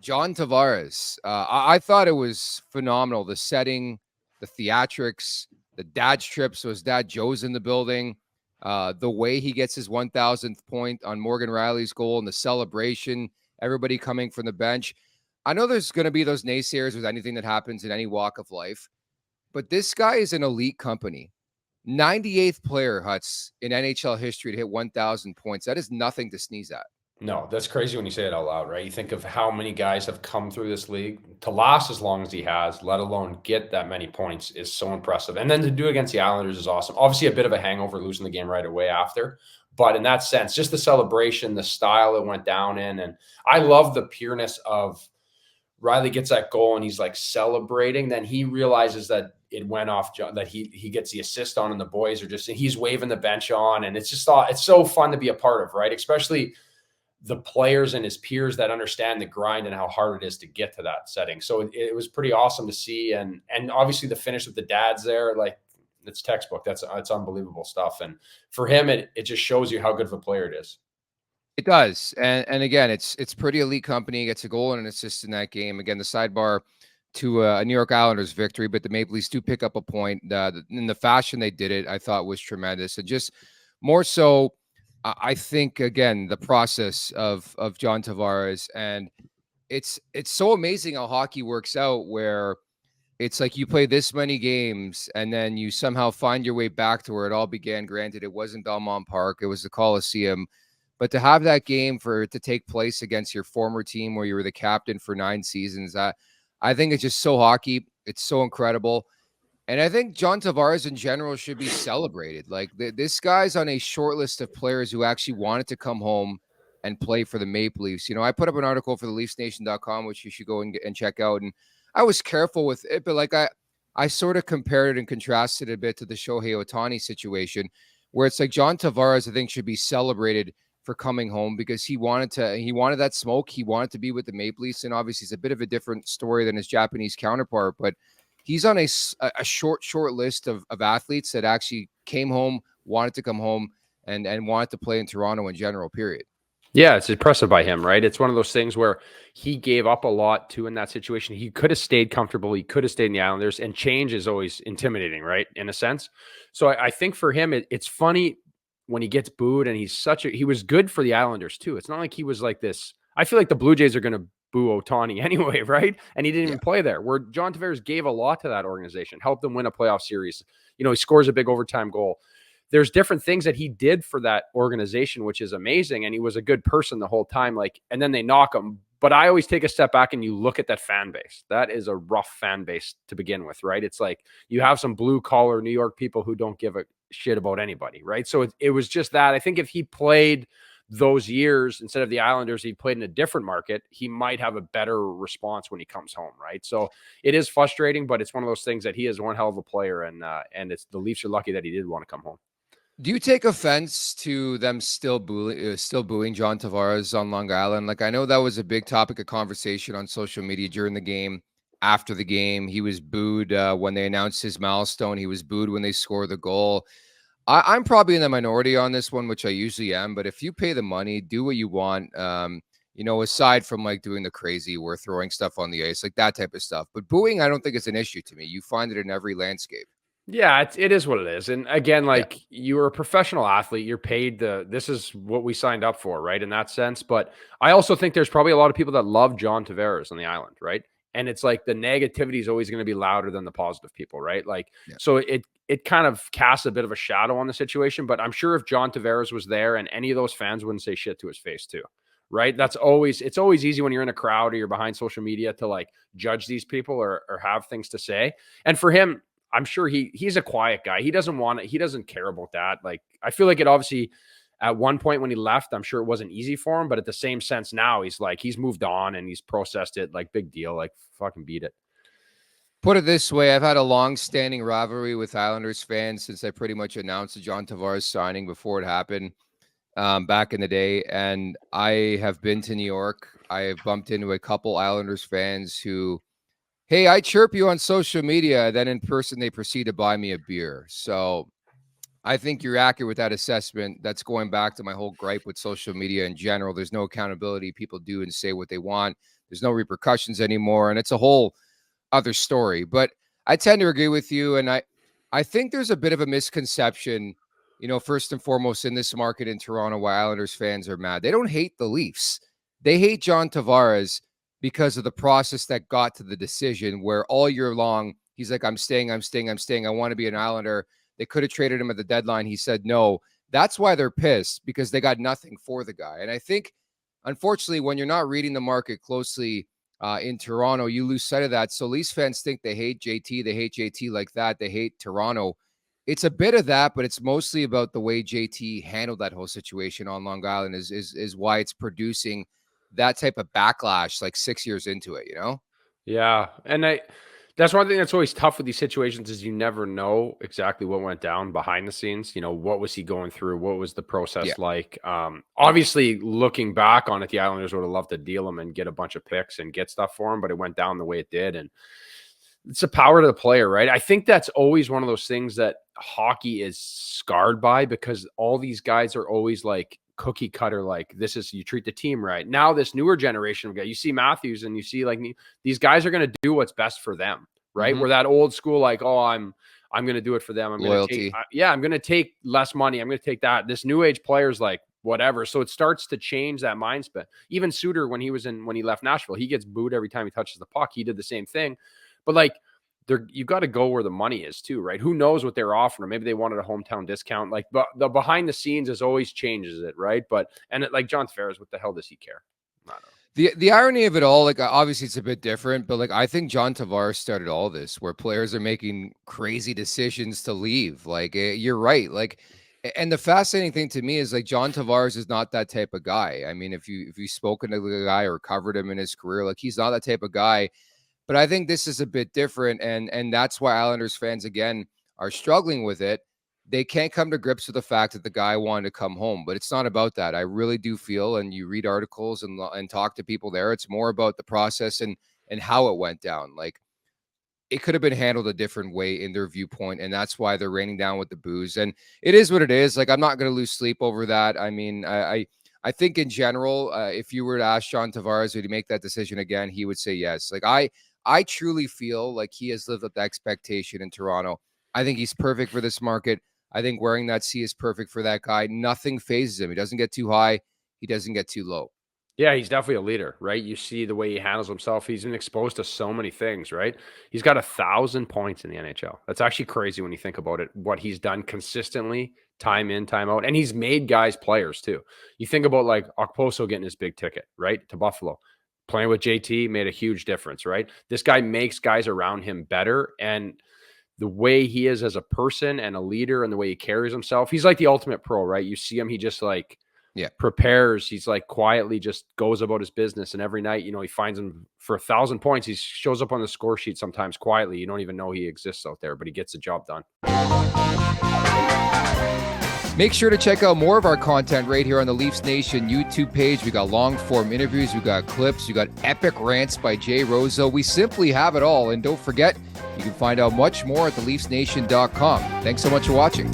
John Tavares. I thought it was phenomenal. The setting, the theatrics, the dad's trip. So his dad Joe's in the building. The way he gets his 1,000th point on Morgan Riley's goal and the celebration, everybody coming from the bench. I know there's going to be those naysayers with anything that happens in any walk of life, but this guy is an elite company. 98th player, Huts, in NHL history to hit 1,000 points. That is nothing to sneeze at. No, that's crazy when you say it out loud, right? You think of how many guys have come through this league to last as long as he has, let alone get that many points, is so impressive. And then to do against the Islanders is awesome. Obviously, a bit of a hangover losing the game right away after. But in that sense, just the celebration, the style it went down in. And I love the pureness of Riley gets that goal and he's like celebrating. Then he realizes that it went off, that he gets the assist on, and the boys are just, he's waving the bench on. And it's so fun to be a part of, right? Especially the players and his peers that understand the grind and how hard it is to get to that setting. So it was pretty awesome to see. And obviously the finish with the dads there, like, it's textbook. It's unbelievable stuff. And for him, it just shows you how good of a player it is. It does. And again, it's pretty elite company. He gets a goal and an assist in that game. Again, the sidebar to a New York Islanders victory, but the Maple Leafs do pick up a point. In the fashion they did it, I thought was tremendous. And just more so, I think, again, the process of John Tavares, and it's so amazing how hockey works out, where it's like you play this many games and then you somehow find your way back to where it all began. Granted, it wasn't Belmont Park, it was the Coliseum, but to have that game for it to take place against your former team where you were the captain for 9 seasons, I think it's just so hockey. It's so incredible. And I think John Tavares in general should be celebrated. Like, this guy's on a short list of players who actually wanted to come home and play for the Maple Leafs. You know, I put up an article for the LeafsNation.com, which you should go and check out. And I was careful with it, but like I sort of compared it and contrasted it a bit to the Shohei Ohtani situation, where it's like John Tavares, I think, should be celebrated for coming home because he wanted that smoke. He wanted to be with the Maple Leafs. And obviously it's a bit of a different story than his Japanese counterpart, but he's on a short list of athletes that actually came home, wanted to come home, and wanted to play in Toronto in general, period. Yeah, it's impressive by him, right? It's one of those things where he gave up a lot too in that situation. He could have stayed comfortable. He could have stayed in the Islanders, and change is always intimidating, right? In a sense. So I think for him, it's funny when he gets booed, and he was good for the Islanders too. It's not like he was like this. I feel like the Blue Jays are going to boo Ohtani anyway, right? And he didn't even play there, where John Tavares gave a lot to that organization, helped them win a playoff series. You know, he scores a big overtime goal. There's different things that he did for that organization, which is amazing. And he was a good person the whole time. Like, and then they knock him. But I always take a step back and you look at that fan base. That is a rough fan base to begin with, right? It's like you have some blue collar New York people who don't give a shit about anybody, right? So it was just that. I think if he played those years instead of the Islanders, he played in a different market, he might have a better response when he comes home, right? So it is frustrating, but it's one of those things that he is one hell of a player, and it's the Leafs are lucky that he did want to come home. Do you take offense to them still booing John Tavares on Long Island? Like, I know that was a big topic of conversation on social media during the game, after the game. He was booed when they announced his milestone. He was booed when they scored the goal. I'm probably in the minority on this one, which I usually am. But if you pay the money, do what you want. You know, aside from like doing the crazy, we're throwing stuff on the ice, like that type of stuff. But booing, I don't think is an issue to me. You find it in every landscape. Yeah, it is what it is. And again, like you're a professional athlete, you're paid this is what we signed up for, right? In that sense. But I also think there's probably a lot of people that love John Tavares on the island, right? And it's like the negativity is always going to be louder than the positive people, right? Like, so it kind of casts a bit of a shadow on the situation. But I'm sure if John Tavares was there, and any of those fans wouldn't say shit to his face too, right? It's always easy when you're in a crowd or you're behind social media to like judge these people or have things to say. And for him, I'm sure he's a quiet guy. He doesn't want it. He doesn't care about that. Like, I feel like it obviously at one point when he left, I'm sure it wasn't easy for him, but at the same sense now he's moved on and he's processed it. Like, big deal. Like, fucking beat it. Put it this way, I've had a long-standing rivalry with Islanders fans since I pretty much announced the John Tavares signing before it happened back in the day. And I have been to New York. I have bumped into a couple Islanders fans who, hey, I chirp you on social media, then in person they proceed to buy me a beer. So I think you're accurate with that assessment. That's going back to my whole gripe with social media in general. There's no accountability. People do and say what they want. There's no repercussions anymore. And it's a whole other story. But I tend to agree with you. And I think there's a bit of a misconception, first and foremost in this market in Toronto, why Islanders fans are mad. They don't hate the Leafs. They hate John Tavares because of the process that got to the decision where all year long, he's like, I'm staying. I want to be an Islander. They could have traded him at the deadline. He said no. That's why they're pissed, because they got nothing for the guy. And I think, unfortunately, when you're not reading the market closely in Toronto, you lose sight of that. So Leafs fans think they hate JT. They hate JT like that. They hate Toronto. It's a bit of that, but it's mostly about the way JT handled that whole situation on Long Island is why it's producing that type of backlash like 6 years into it, Yeah. And that's one thing that's always tough with these situations is you never know exactly what went down behind the scenes. What was he going through? What was the process like? Obviously, looking back on it, the Islanders would have loved to deal him and get a bunch of picks and get stuff for him, but it went down the way it did. And it's the power to the player, right? I think that's always one of those things that hockey is scarred by, because all these guys are always like cookie cutter, like this is, you treat the team right. Now this newer generation of guys, you see Matthews and you see like these guys are going to do what's best for them, right? We're that old school, like, oh, I'm going to do it for them. I'm going to take, I'm going to take less money. I'm going to take that. This new age players like whatever. So it starts to change that mindset. Even Suter, when he left Nashville, he gets booed every time he touches the puck. He did the same thing, but like, you got to go where the money is too, right? Who knows what they're offering? Maybe they wanted a hometown discount. Like, but the behind the scenes is always changes it, right? Like John Tavares, what the hell does he care? I don't know. The irony of it all, like obviously it's a bit different, but like I think John Tavares started all this where players are making crazy decisions to leave. Like you're right. Like, and the fascinating thing to me is like John Tavares is not that type of guy. I mean, if you've spoken to the guy or covered him in his career, like he's not that type of guy. But I think this is a bit different, and that's why Islanders fans, again, are struggling with it. They can't come to grips with the fact that the guy wanted to come home, but it's not about that. I really do feel, and you read articles and talk to people there, it's more about the process and how it went down. Like, it could have been handled a different way in their viewpoint, and that's why they're raining down with the booze. And it is what it is. Like, I'm not going to lose sleep over that. I mean, I think in general, if you were to ask John Tavares, would he make that decision again? He would say yes. Like, I truly feel like he has lived up to expectation in Toronto. I think he's perfect for this market. I think wearing that C is perfect for that guy. Nothing phases him. He doesn't get too high. He doesn't get too low. Yeah, he's definitely a leader, right? You see the way he handles himself. He's been exposed to so many things, right? He's got 1,000 points in the NHL. That's actually crazy when you think about it, what he's done consistently, time in, time out. And he's made guys players too. You think about like Okposo getting his big ticket, right, to Buffalo. Playing with JT made a huge difference, right? This guy makes guys around him better. And the way he is as a person and a leader and the way he carries himself, he's like the ultimate pro, right? You see him, he just like prepares. He's like quietly just goes about his business. And every night, he finds him for 1,000 points. He shows up on the score sheet sometimes quietly. You don't even know he exists out there, but he gets the job done. Make sure to check out more of our content right here on the Leafs Nation YouTube page. We got long form interviews, we got clips, we got epic rants by Jay Rosa. We simply have it all. And don't forget, you can find out much more at theleafsnation.com. Thanks so much for watching.